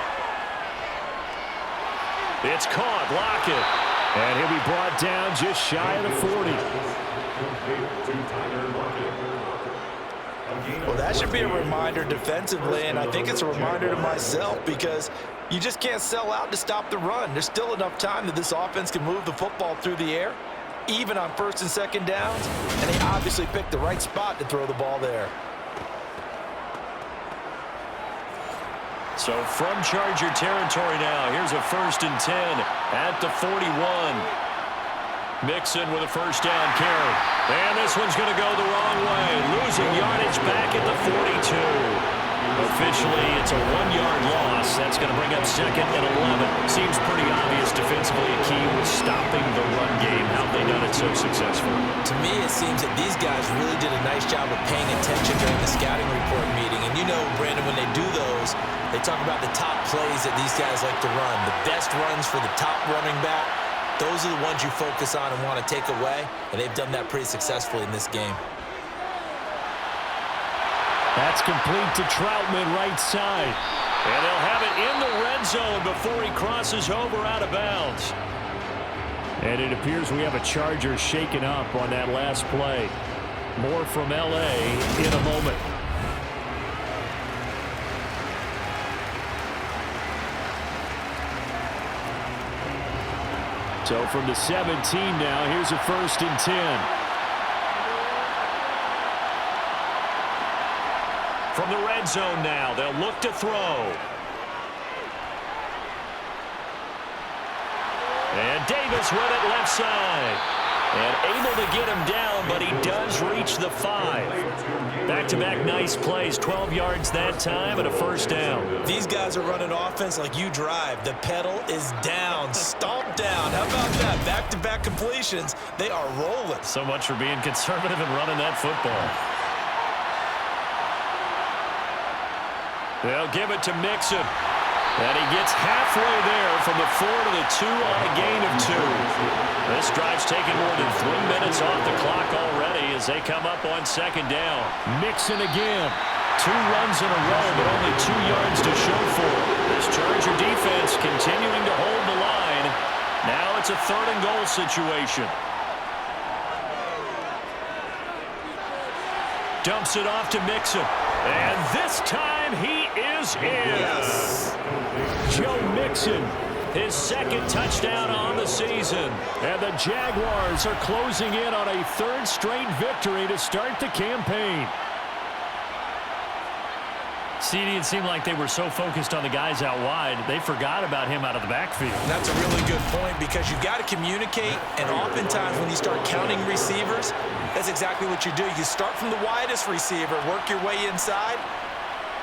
It's caught. Lockett. And he'll be brought down just shy of the 40. Well, that should be a reminder defensively, and I think it's a reminder to myself because you just can't sell out to stop the run. There's still enough time that this offense can move the football through the air, even on 1st and 2nd downs, and they obviously picked the right spot to throw the ball there. So from Charger territory now, here's a 1st and 10 at the 41. Mixon with a 1st down carry. And this one's going to go the wrong way. Losing yardage back at the 42. Officially, it's a 1-yard loss. That's going to bring up 2nd and 11. Seems pretty obvious defensively a key was stopping the run game. How have they done it so successfully? To me, it seems that these guys really did a nice job of paying attention during the scouting report meeting. And you know, Brandon, when they do those, they talk about the top plays that these guys like to run. The best runs for the top running back. Those are the ones you focus on and want to take away. And they've done that pretty successfully in this game. That's complete to Troutman, right side. And they'll have it in the red zone before he crosses over out of bounds. And it appears we have a Charger shaken up on that last play. More from L.A. in a moment. So from the 17 now, here's a 1st and 10. From the red zone now, they'll look to throw. And Davis with it left side. And able to get him down, but he does reach the 5. Back-to-back nice plays, 12 yards that time and a 1st down. These guys are running offense like you drive. The pedal is down, stomp down. How about that? Back-to-back completions. They are rolling. So much for being conservative and running that football. They'll give it to Mixon. And he gets halfway there from the 4 to the 2 on a gain of 2. This drive's taken more than 3 minutes off the clock already as they come up on 2nd down. Mixon again. 2 runs in a row, but only 2 yards to show for it. This Charger defense continuing to hold the line. Now it's a 3rd and goal situation. Dumps it off to Mixon. And this time he is in. Yes. Joe Mixon, his 2nd touchdown on the season. And the Jaguars are closing in on a 3rd straight victory to start the campaign. CD, it seemed like they were so focused on the guys out wide, they forgot about him out of the backfield. That's a really good point because you've got to communicate, and oftentimes when you start counting receivers, that's exactly what you do. You start from the widest receiver, work your way inside.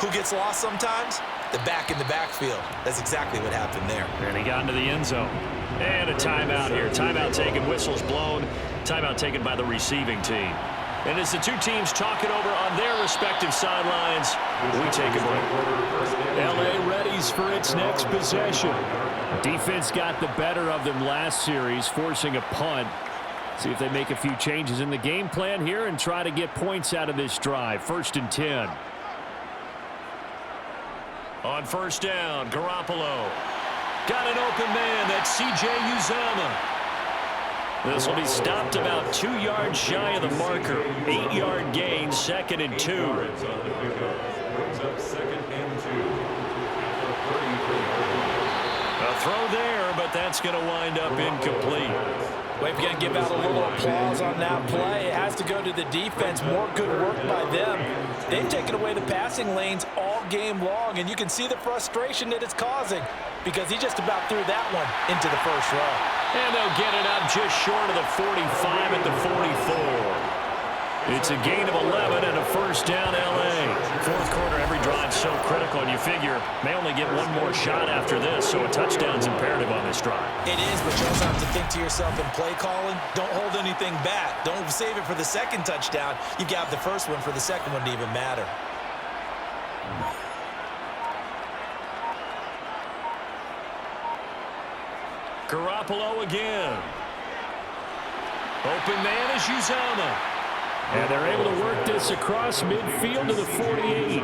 Who gets lost sometimes? The back in the backfield. That's exactly what happened there. And he got into the end zone. And a timeout here. Timeout taken, whistles blown. Timeout taken by the receiving team. And as the two teams talk it over on their respective sidelines, we take a break. L.A. readies for its next possession. Defense got the better of them last series, forcing a punt. See if they make a few changes in the game plan here and try to get points out of this drive. 1st and 10. On 1st down, Garoppolo. Got an open man. That's C.J. Uzomah. This will be stopped about 2 yards shy of the marker. 8-yard gain, 2nd and 2. Yards on the pickup. Brings up 2nd and 2. At the 33. A throw there, but that's going to wind up incomplete. We've got to give out a little applause on that play. It has to go to the defense. More good work by them. They've taken away the passing lanes all game long, and you can see the frustration that it's causing because he just about threw that one into the first row. And they'll get it up just short of the 45 at the 44. It's a gain of 11 and a first down, L.A. Fourth quarter, every drive so critical, and you figure may only get one more shot after this, so a touchdown's imperative on this drive. It is, but you also have to think to yourself in play calling, don't hold anything back. Don't save it for the second touchdown. You've got the first one for the second one to even matter. Garoppolo again. Open man is Uzomah. And they're able to work this across midfield to the 48.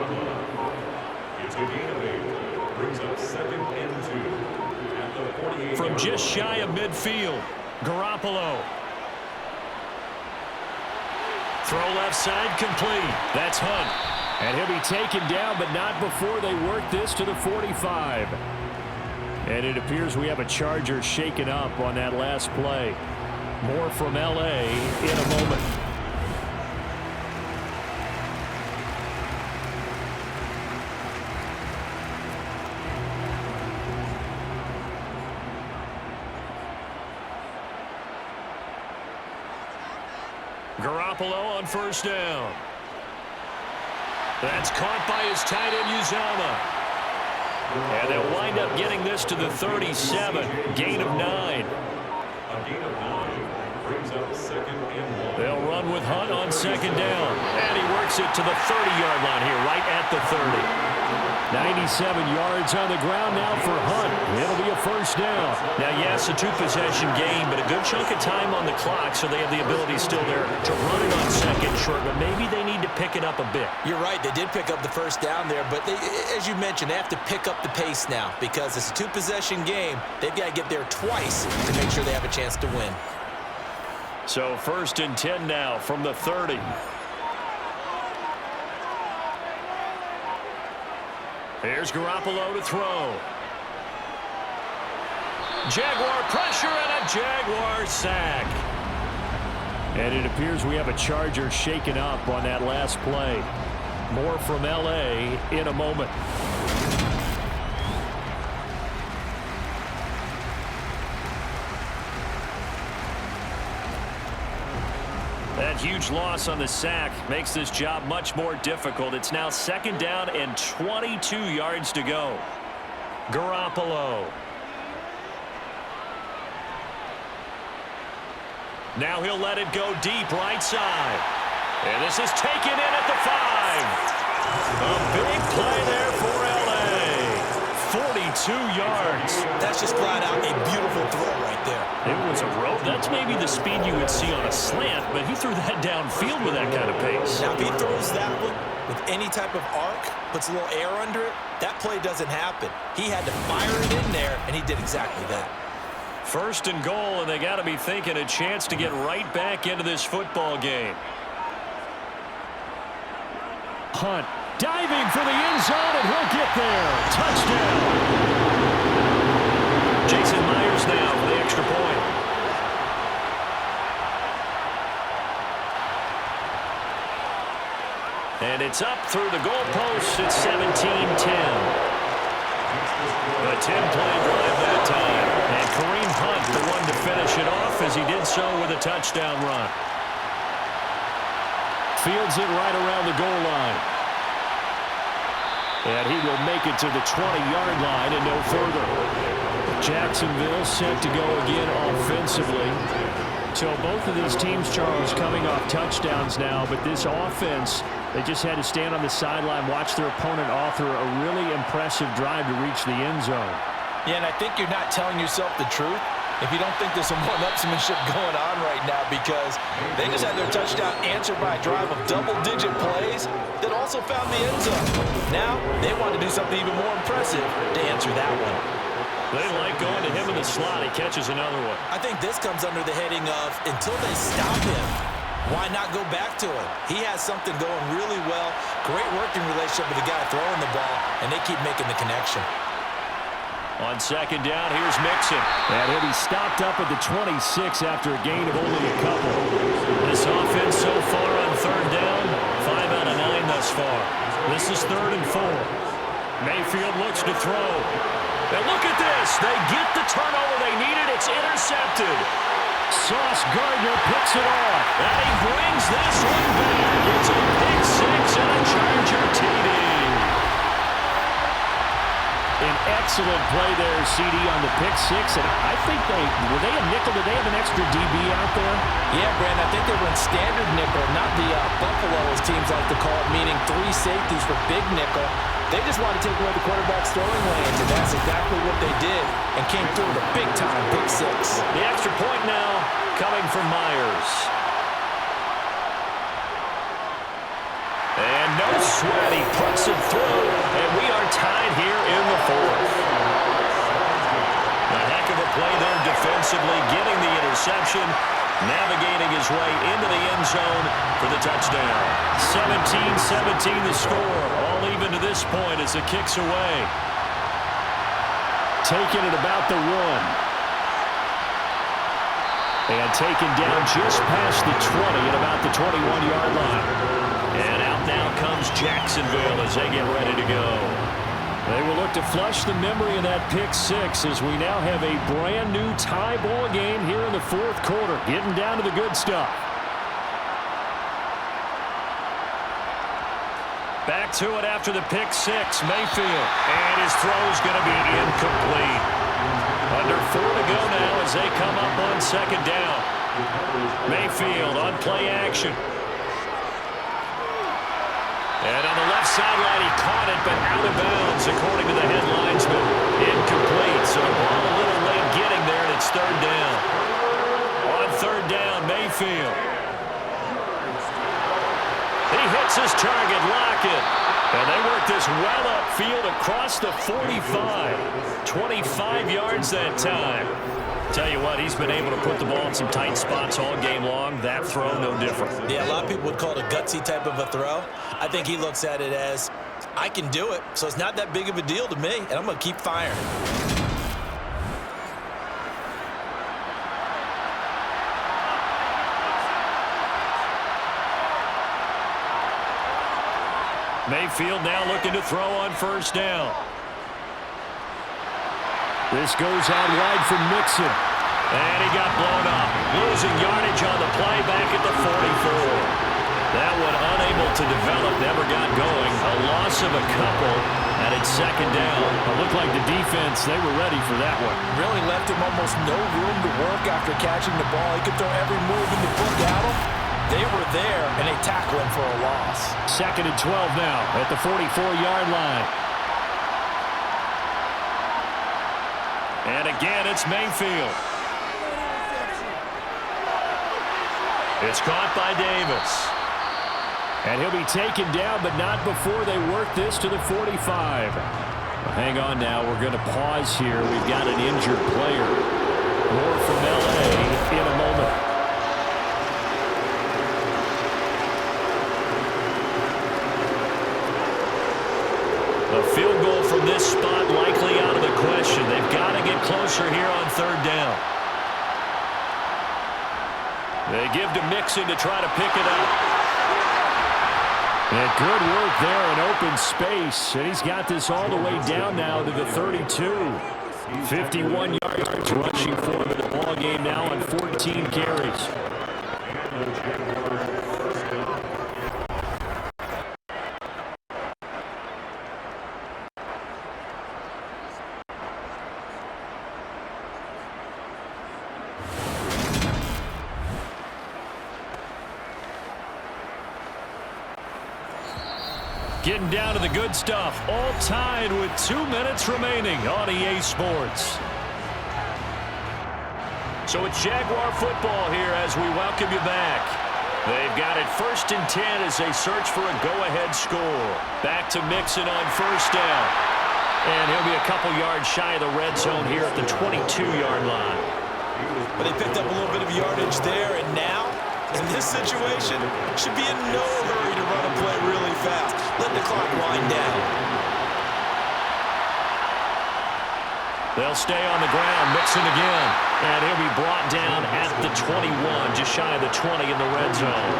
It's a gain of 8. Brings up 2nd and 2. At the 48. From just shy of midfield, Garoppolo. Throw left side complete. That's Hunt. And he'll be taken down, but not before they work this to the 45. And it appears we have a Charger shaken up on that last play. More from L.A. in a moment. Garoppolo on first down. That's caught by his tight end, Uzomah. And they'll wind up getting this to the 37. Gain of 9. A gain of 9. Brings up 2nd and 1. They'll run with Hunt on second down. And he works it to the 30-yard line here, right at the 30. 97 yards on the ground now for Hunt. It'll be a first down. Now, yes, a 2-possession game, but a good chunk of time on the clock, so they have the ability still there to run it on second short, but maybe they need to pick it up a bit. You're right. They did pick up the first down there, but as you mentioned, they have to pick up the pace now because it's a 2-possession game. They've got to get there twice to make sure they have a chance to win. So 1st and 10 now from the 30. Here's Garoppolo to throw. Jaguar pressure and a Jaguar sack. And it appears we have a Charger shaken up on that last play. More from L.A. in a moment. That huge loss on the sack makes this job much more difficult. It's now 2nd down and 22 yards to go. Garoppolo. Now he'll let it go deep right side. And this is taken in at the 5. A big play there for L.A. 42 yards. That's just flat out a beautiful throw right there. It was a rope. That's maybe the speed you would see on a slant, but he threw that downfield with that kind of pace. Now, if he throws that one with any type of arc, puts a little air under it, that play doesn't happen. He had to fire it in there, and he did exactly that. 1st and goal, and they got to be thinking a chance to get right back into this football game. Hunt diving for the end zone, and he'll get there. Touchdown. Jason Myers now for the extra point. And it's up through the goalpost. It's 17-10. A 10-play drive that time. And Kareem Hunt, the one to finish it off as he did so with a touchdown run. Fields it right around the goal line. And he will make it to the 20-yard line and no further. Jacksonville set to go again offensively. So both of these teams, Charles, coming off touchdowns now, but this offense, they just had to stand on the sideline, watch their opponent author a really impressive drive to reach the end zone. Yeah, and I think you're not telling yourself the truth if you don't think there's some one-upsmanship going on right now, because they just had their touchdown answered by a drive of double-digit plays that also found the end zone. Now they want to do something even more impressive to answer that one. They like going to him in the slot. He catches another one. I think this comes under the heading of until they stop him, why not go back to him? He has something going really well. Great working relationship with the guy throwing the ball, and they keep making the connection. On second down, here's Mixon. And he'll be stopped up at the 26 after a gain of only a couple. This offense so far on third down, 5 out of 9 thus far. This is 3rd and 4. Mayfield looks to throw. And look at this. They get the turnover they needed. It's intercepted. Sauce Gardner picks it off. And he brings this one back. It's a pick 6 and a Charger TD. An excellent play there, CD, on the pick 6. And I think were they a nickel? Did they have an extra DB out there? Yeah, Brandon, I think they were in standard nickel, not the Buffalo, as teams like to call it, meaning 3 safeties for big nickel. They just wanted to take away the quarterback's throwing lanes, and that's exactly what they did, and came through with a big-time pick 6. The extra point now coming from Myers. And no sweat, he puts it through, and we are tied here in the 4th. A heck of a play there defensively, getting the interception, navigating his way into the end zone for the touchdown. 17-17 the score, all even to this point as the kick's away. Taking it about the 1. And taken down just past the 20 at about the 21-yard line. And out now comes Jacksonville as they get ready to go. They will look to flush the memory of that pick 6 as we now have a brand new tie ball game here in the 4th quarter. Getting down to the good stuff. Back to it after the pick 6, Mayfield. And his throw's going to be incomplete. Under 4 to go now as they come up on second down. Mayfield on play action. And on the left sideline, he caught it, but out of bounds, according to the head linesman. Incomplete, so the ball a little late getting there, and it's 3rd down. On 3rd down, Mayfield. He hits his target, Lockett. And they work this well upfield across the 45. 25 yards that time. Tell you what, he's been able to put the ball in some tight spots all game long. That throw, no different. Yeah, a lot of people would call it a gutsy type of a throw. I think he looks at it as, I can do it, so it's not that big of a deal to me, and I'm going to keep firing. Mayfield now looking to throw on 1st down. This goes out wide for Mixon. And he got blown up. Losing yardage on the play back at the 44. That one unable to develop, never got going. A loss of a couple, and it's 2nd down. It looked like the defense, they were ready for that one. Really left him almost no room to work after catching the ball. He could throw every move in the book at him. They were there, and they tackle him for a loss. 2nd and 12 now at the 44-yard line. And again, it's Mayfield. It's caught by Davis. And he'll be taken down, but not before they work this to the 45. Hang on now. We're going to pause here. We've got an injured player. More from L.A. in a moment. A field goal from this spot likely out of the question. They've got to get closer here on 3rd down. They give to Mixon to try to pick it up. And good work there in open space. And he's got this all the way down now to the 32. 51 yards rushing for him in the ball game now on 14 carries. Getting down to the good stuff, all tied with 2 minutes remaining on EA Sports. So it's Jaguar football here as we welcome you back. They've got it 1st and 10 as they search for a go-ahead score. Back to Mixon on 1st down. And he'll be a couple yards shy of the red zone here at the 22-yard line. But they picked up a little bit of yardage there, and now, in this situation, should be in no hurry to run a play really fast. Let the clock wind down. They'll stay on the ground, Mixon again. And he'll be brought down at the 21, just shy of the 20 in the red zone.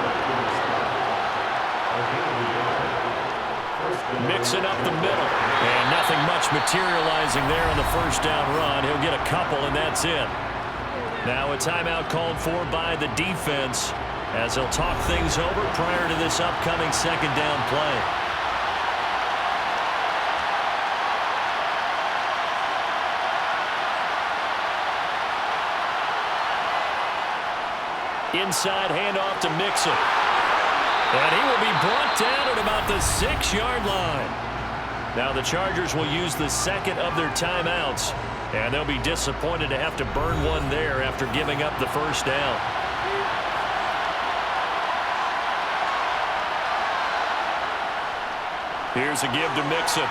Mixon up the middle. And nothing much materializing there on the first down run. He'll get a couple, and that's it. Now a timeout called for by the defense as they'll talk things over prior to this upcoming second down play. Inside handoff to Mixon. And he will be brought down at about the 6-yard line. Now the Chargers will use the second of their timeouts, and they'll be disappointed to have to burn one there after giving up the first down. Here's a give to Mixon.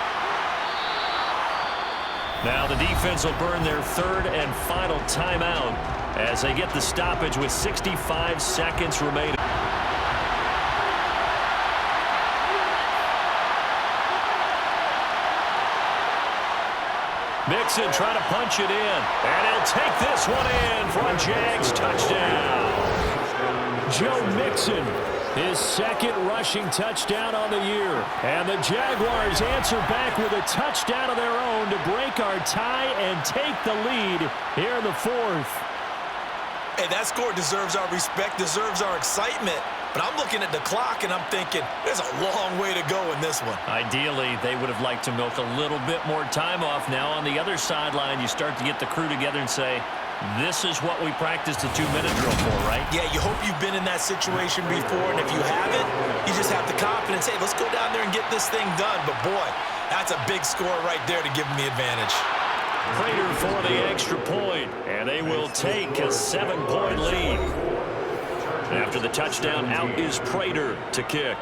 Now the defense will burn their third and final timeout as they get the stoppage with 65 seconds remaining. Mixon trying to punch it in, and he'll take this one in for a Jags touchdown. Joe Mixon, his second rushing touchdown on the year. And the Jaguars answer back with a touchdown of their own to break our tie and take the lead here in the fourth. Hey, that score deserves our respect, deserves our excitement. But I'm looking at the clock, and I'm thinking, there's a long way to go in this one. Ideally, they would have liked to milk a little bit more time off. Now on the other sideline, you start to get the crew together and say, this is what we practiced a 2-minute drill for, right? Yeah, you hope you've been in that situation before, and if you haven't, you just have the confidence, hey, let's go down there and get this thing done. But, boy, that's a big score right there to give them the advantage. Prater for the extra point, and they will take a 7-point lead. After the touchdown, out is Prater to kick.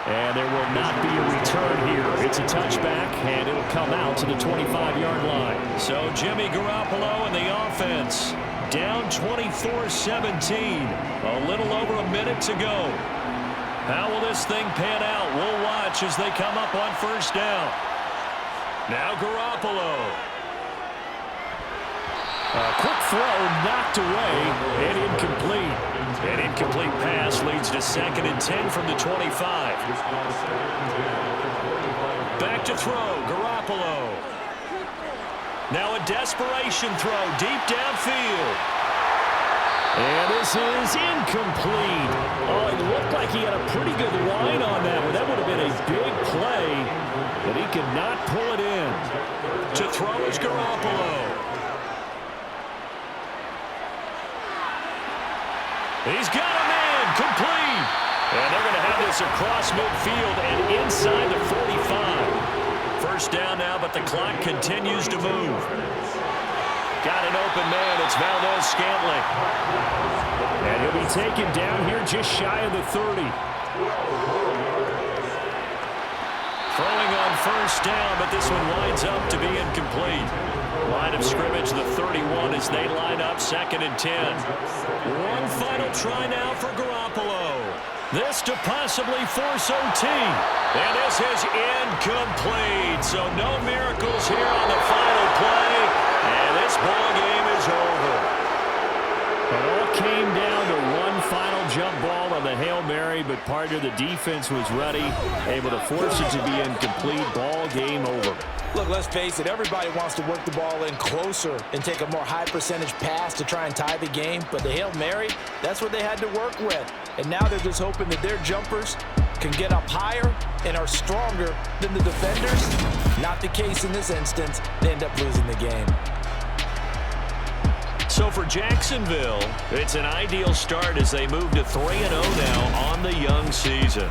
And there will not be a return here. It's a touchback, and it'll come out to the 25-yard line. So Jimmy Garoppolo and the offense down 24-17. A little over a minute to go. How will this thing pan out? We'll watch as they come up on first down. Now Garoppolo. A quick throw knocked away and incomplete. An incomplete pass leads to 2nd and 10 from the 25. Back to throw, Garoppolo. Now a desperation throw deep downfield. And this is incomplete. Oh, it looked like he had a pretty good line on that one. That would have been a big play, but he could not pull it in. To throw is Garoppolo. He's got a man, complete. And they're going to have this across midfield and inside the 45. First down now, but the clock continues to move. Got an open man, it's Valdez-Scantling. And he'll be taken down here just shy of the 30. Throwing on first down, but this one winds up to be incomplete. Line of scrimmage, the 31 as they line up 2nd and 10. One final try now for Garoppolo. This to possibly force OT. And this is incomplete. So no miracles here on the final play. And this ball game is over. It all came down to one final jump ball on the Hail Mary, but part of the defense was ready, able to force it to be incomplete. Ball game over. Look, let's face it, everybody wants to work the ball in closer and take a more high percentage pass to try and tie the game. But the Hail Mary, that's what they had to work with. And now they're just hoping that their jumpers can get up higher and are stronger than the defenders. Not the case in this instance. They end up losing the game. So for Jacksonville, it's an ideal start as they move to 3-0 now on the young season.